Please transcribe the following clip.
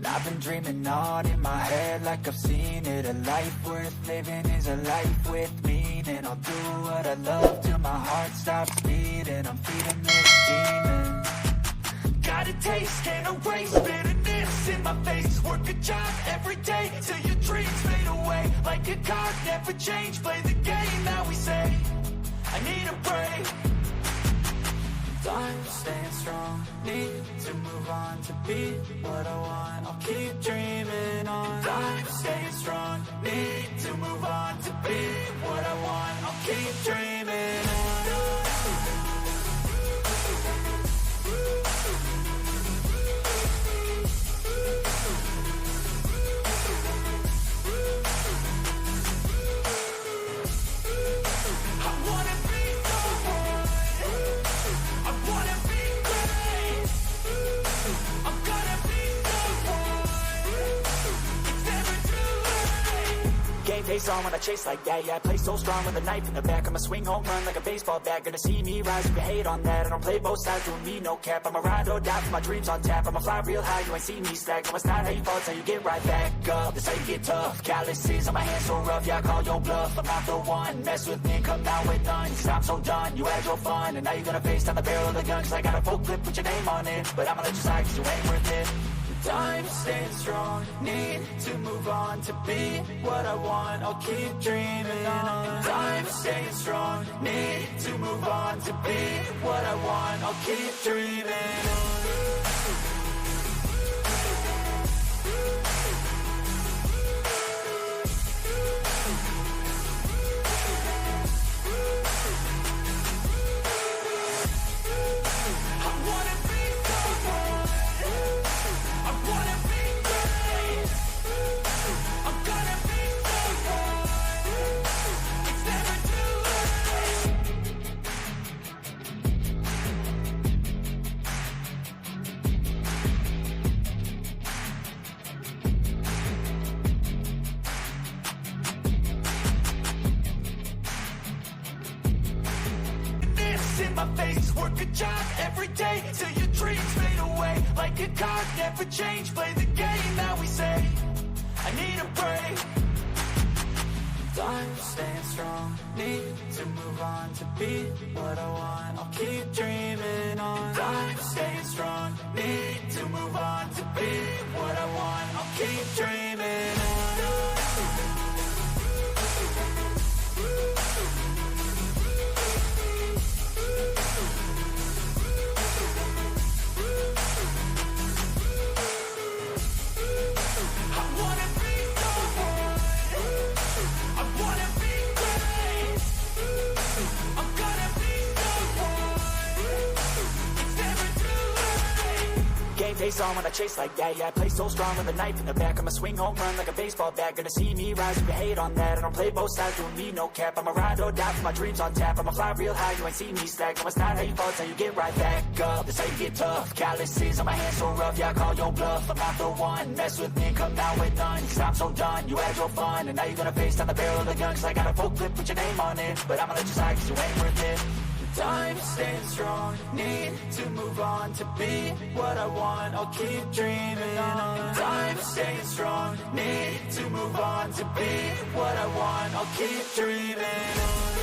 I've been dreaming on in my head like I've seen it. A life worth living is a life with meaning. I'll do what I love till my heart stops beating. I'm feeding this demon. Got a taste, can't erase bitterness in my face. Work a job every day till your dreams fade away. Like a card, never change. Play the game that we say. I need a break. I'm staying strong, need to move on to be what I want. I'll keep dreaming on. I'm staying strong, need to move on to be what I want. I'll keep dreaming on. Face on when I chase like that, yeah, I play so strong with a knife in the back. I'ma swing home run like a baseball bat. Gonna see me rise if you hate on that. I don't play both sides, doing me no cap. I'ma ride or die for my dreams on tap. I'ma fly real high, you ain't see me slack. No, it's not how you fall, it's how you get right back up. That's how you get tough. Calluses on my hands so rough, yeah, I call your bluff. I'm not the one, mess with me, come down with none. Cause I'm so done, you had your fun. And now you're gonna face down the barrel of the gun. Cause I got a full clip, put your name on it. But I'ma let you slide cause you ain't worth it. I'm staying strong, need to move on to be what I want. I'll keep dreaming on. I'm staying strong, need to move on to be what I want. I'll keep dreaming on. Work a job every day till your dreams fade away. Like a card, never change. Play the game that we say. I need a break. I'm staying strong, need to move on to be what I want. I'll keep dreaming on. I'm staying strong, need to move on to be what I want. I'll keep dreaming on. Face on when I chase like that, yeah, I play so strong with a knife in the back. I'ma swing home run like a baseball bat. Gonna see me rise if you hate on that. I don't play both sides, doing me no cap. I'ma ride or die for my dreams on tap. I'ma fly real high, you ain't see me slack. No, it's not how you fall, it's how you get right back up. That's how you get tough. Calluses on my hands so rough, yeah, I call your bluff. I'm not the one, mess with me, come down with none. Cause I'm so done, you had your fun. And now you're gonna face down the barrel of the gun. Cause I got a full clip, put your name on it. But I'ma let you slide cause you ain't worth it. I'm staying strong, need to move on to be what I want. I'll keep dreaming on. I'm staying strong, need to move on to be what I want. I'll keep dreaming on.